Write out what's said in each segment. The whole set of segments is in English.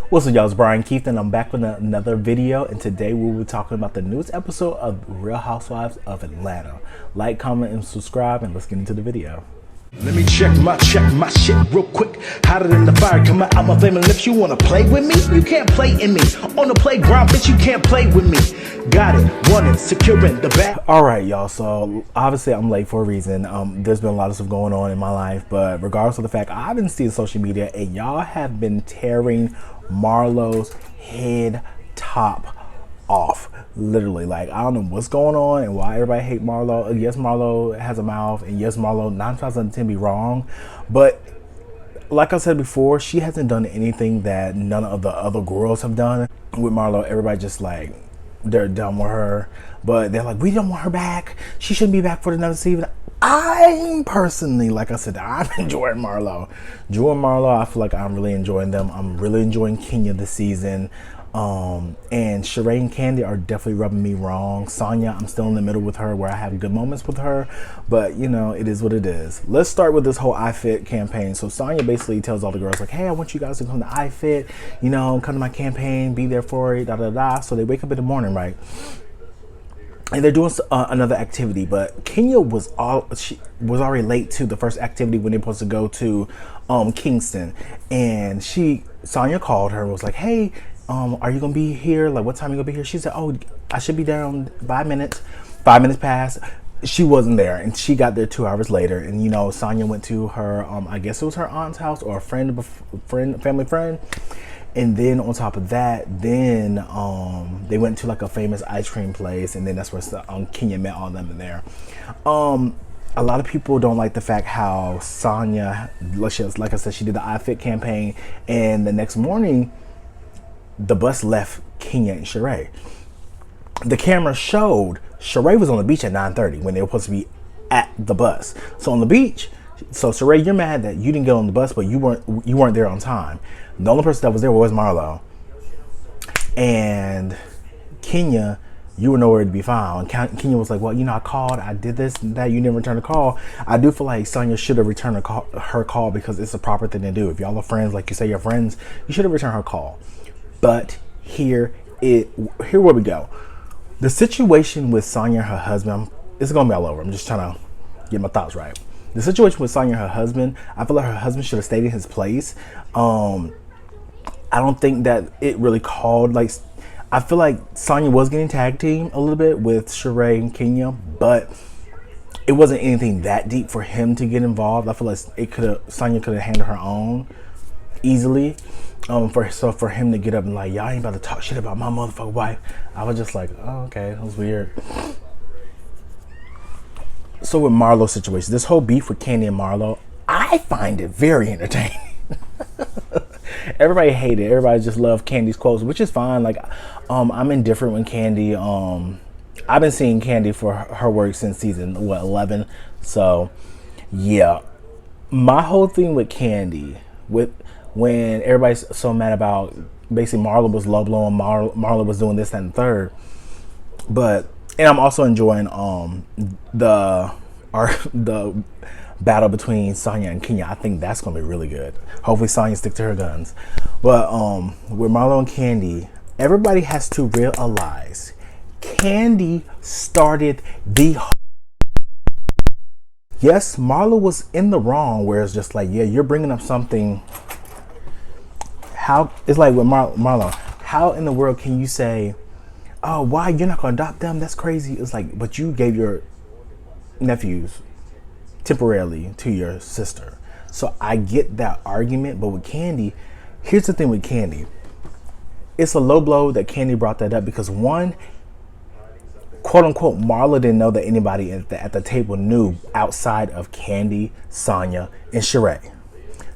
What's up, y'all? It's Brian Keith, and I'm back with another video. And today we will be talking about the newest episode of Real Housewives of Atlanta. Like, comment, and subscribe, and let's get into the video. Let me check my shit real quick. Hotter than the fire coming out my flame. And if you wanna play with me, you can't play in me. On the playground, bitch, you can't play with me. Got it, want it, securing the back. All right, y'all. So obviously I'm late for a reason. There's been a lot of stuff going on in my life, but regardless of the fact, I've been seeing social media, and y'all have been tearing Marlo's head top off. Literally, like, I don't know what's going on and why everybody hate Marlo. Yes, Marlo has a mouth, and yes, Marlo 9 times out of 10 be wrong, but like I said before, she hasn't done anything that none of the other girls have done. With Marlo, everybody just like, they're done with her, but they're like, we don't want her back, she shouldn't be back for another season. I personally, like I said, I'm enjoying Marlo. I feel like I'm really enjoying them. I'm really enjoying Kenya this season. And Sheree and Kandi are definitely rubbing me wrong. Sonya, I'm still in the middle with her, where I have good moments with her, but you know, it is what it is. Let's start with this whole iFit campaign. So Sonya basically tells all the girls, like, hey, I want you guys to come to iFit, you know, come to my campaign, be there for it, da da da. So they wake up in the morning, right, and they're doing another activity, but Kenya was already late to the first activity when they're supposed to go to Kingston, and Sonya called her and was like, hey, are you gonna be here? Like, what time are you gonna be here? She said, oh, I should be there in 5 minutes. 5 minutes passed. She wasn't there, and she got there 2 hours later. And you know, Sonya went to her, I guess it was her aunt's house or a family friend. And then on top of that, then they went to like a famous ice cream place, and then that's where Kenya met all of them in there. A lot of people don't like the fact how Sonya, like I said, she did the iFit campaign, and the next morning, the bus left Kenya and Sheree. The camera showed Sheree was on the beach at 9:30 when they were supposed to be at the bus. So on the beach, so Sheree, you're mad that you didn't get on the bus, but you weren't there on time. The only person that was there was Marlo. And Kenya, you were nowhere to be found. Kenya was like, well, you know, I called, I did this and that, you didn't return the call. I do feel like Sonya should have returned her call because it's a proper thing to do. If y'all are friends, like you say you're friends, you should have returned her call. But here where we go. The situation with Sonya and her husband, it's gonna be all over. I'm just trying to get my thoughts right. The situation with Sonya and her husband, I feel like her husband should have stayed in his place. I don't think that it really called, like, I feel like Sonya was getting tag team a little bit with Sheree and Kenya, but it wasn't anything that deep for him to get involved. I feel like Sonya could have handled her own easily. For him to get up and like, y'all ain't about to talk shit about my motherfucking wife, I was just like, oh, okay, that was weird. So with Marlo's situation, this whole beef with Kandi and Marlo, I find it very entertaining. Everybody hate it. Everybody just love Kandi's quotes, which is fine. Like, I'm indifferent when Kandi. I've been seeing Kandi for her work since season 11. So yeah, my whole thing with Kandi, when everybody's so mad about basically Marlo was low blowing, Marlo was doing this, that, and the third. And I'm also enjoying the battle between Sonya and Kenya. I think that's gonna be really good. Hopefully Sonya stick to her guns. But with Marlo and Kandi, everybody has to realize Kandi started the yes, Marlo was in the wrong, where it's just like, yeah, you're bringing up something. How it's like with Marlo, how in the world can you say, oh, why you're not gonna adopt them? That's crazy. It's like, but you gave your nephews temporarily to your sister. So I get that argument, but with Kandi, here's the thing with Kandi. It's a low blow that Kandi brought that up because, one, quote unquote, Marlo didn't know that anybody at the table knew outside of Kandi, Sonya, and Sheree.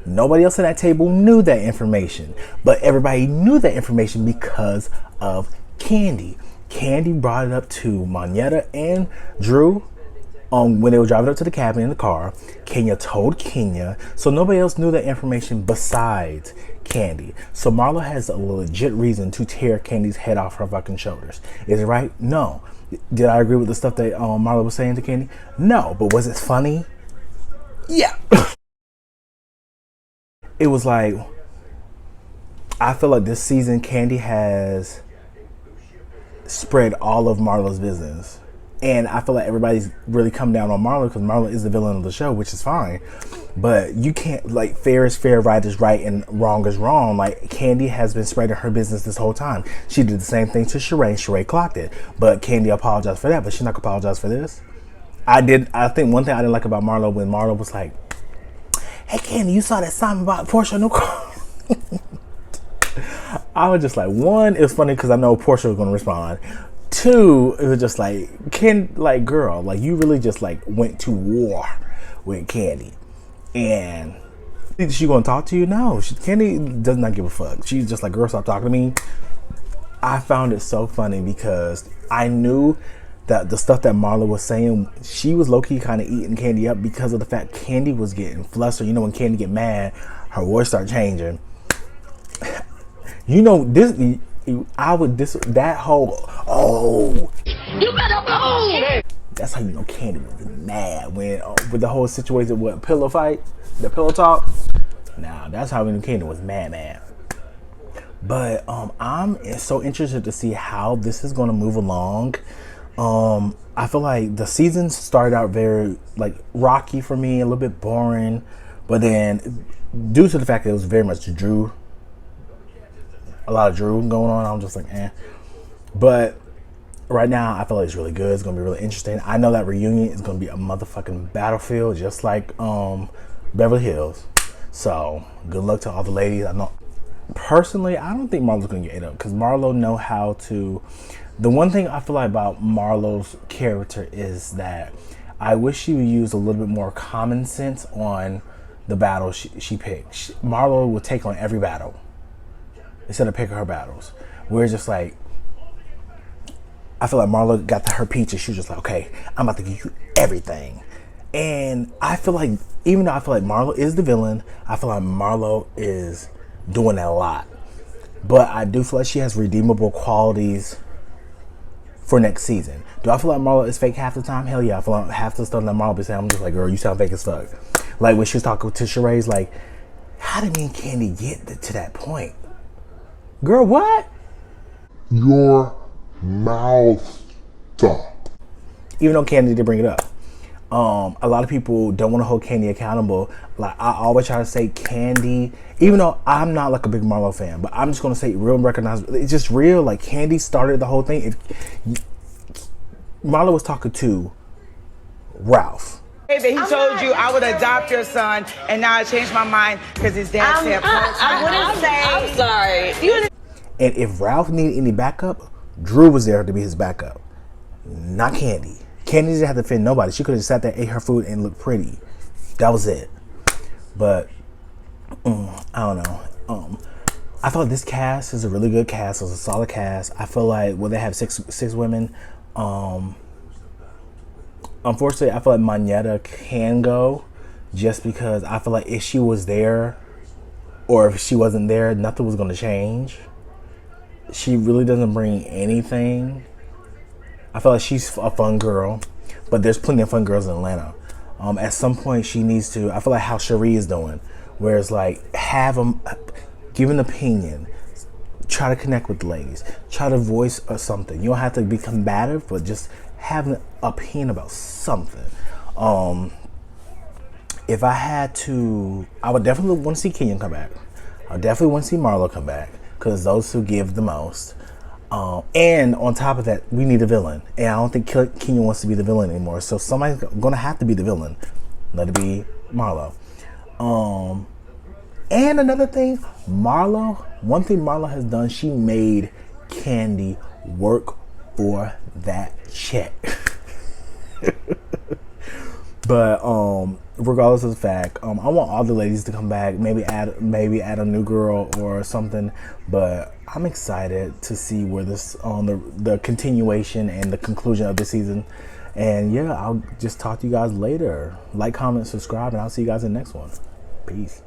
Nobody else at that table knew that information, but everybody knew that information because of Kandi. Kandi brought it up to Moneta and Drew when they were driving up to the cabin in the car. Kenya told Kenya, so nobody else knew that information besides Kandi. So Marlo has a legit reason to tear Kandi's head off her fucking shoulders. Is it right? No. Did I agree with the stuff that Marlo was saying to Kandi? No. But was it funny? Yeah. It was like, I feel like this season Candy has spread all of Marlo's business. And I feel like everybody's really come down on Marlo because Marlo is the villain of the show, which is fine. But you can't, like, fair is fair, right is right, and wrong is wrong. Like, Candy has been spreading her business this whole time. She did the same thing to Sheree. Sheree clocked it. But Candy apologized for that, but she's not going to apologize for this. I think one thing I didn't like about Marlo when Marlo was like, hey, Candy, you saw that sign about Portia new car? I was just like, one, it was funny because I know Portia was going to respond. Two, it was just like, girl, like, you really just, like, went to war with Candy. And is she going to talk to you? No. Candy does not give a fuck. She's just like, girl, stop talking to me. I found it so funny because I knew that the stuff that Marlo was saying, she was low-key kind of eating Candy up because of the fact Candy was getting flustered. You know, when Candy get mad, her voice start changing. You know, that whole, oh, you better go. That's how you know Candy was mad when with the whole situation with pillow fight, the pillow talk. Now that's how we knew Candy was mad. But I'm so interested to see how this is going to move along. I feel like the season started out very like rocky for me, a little bit boring, but then due to the fact that it was very much a lot of Drew going on, I'm just like, eh. But right now, I feel like it's really good. It's going to be really interesting. I know that reunion is going to be a motherfucking battlefield, just like Beverly Hills. So, good luck to all the ladies. I know, personally, I don't think Marlo's going to get ate up because Marlo know how to. The one thing I feel like about Marlo's character is that I wish she would use a little bit more common sense on the battle she picked. Marlo would take on every battle instead of picking her battles. We're just like, I feel like Marlo got to her peach and she was just like, okay, I'm about to give you everything. And I feel like, even though I feel like Marlo is the villain, I feel like Marlo is doing that a lot. But I do feel like she has redeemable qualities for next season. Do I feel like Marlo is fake half the time? Hell yeah. I feel like half the stuff that Marlo be saying, I'm just like, girl, you sound fake as fuck. Like when she was talking to Sheree's like, how did me and Candy get to that point? Girl, what? Your mouth stop. Even though Candy did bring it up. A lot of people don't want to hold Candy accountable. Like I always try to say Candy, even though I'm not like a big Marlo fan, but I'm just going to say real and recognize, it's just real. Like Candy started the whole thing. Marlo was talking to Ralph. He told you I would adopt your son, and now I changed my mind because his dad said I wouldn't say. I'm sorry. And if Ralph needed any backup, Drew was there to be his backup, not Candy. Candy didn't have to defend nobody. She could have just sat there, ate her food, and looked pretty. That was it. But I don't know. I thought this cast is a really good cast. It was a solid cast. I feel like they have six women. Unfortunately, I feel like Manetta can go just because I feel like if she was there or if she wasn't there, nothing was going to change. She really doesn't bring anything. I feel like she's a fun girl, but there's plenty of fun girls in Atlanta. At some point, she needs to, I feel like how Cherie is doing, where it's like, give an opinion, try to connect with the ladies, try to voice something. You don't have to be combative, but just have an opinion about something. If I had to, I would definitely want to see Kenyon come back. I definitely want to see Marlo come back because those who give the most. And on top of that, we need a villain. And I don't think Kenyon wants to be the villain anymore. So somebody's going to have to be the villain. Let it be Marlo. And another thing, one thing Marlo has done, she made Candy work for that check. But regardless of the fact, I want all the ladies to come back, maybe add a new girl or something. But I'm excited to see where this the continuation and the conclusion of the season. And yeah, I'll just talk to you guys later. Like, comment, subscribe, and I'll see you guys in the next one. Peace.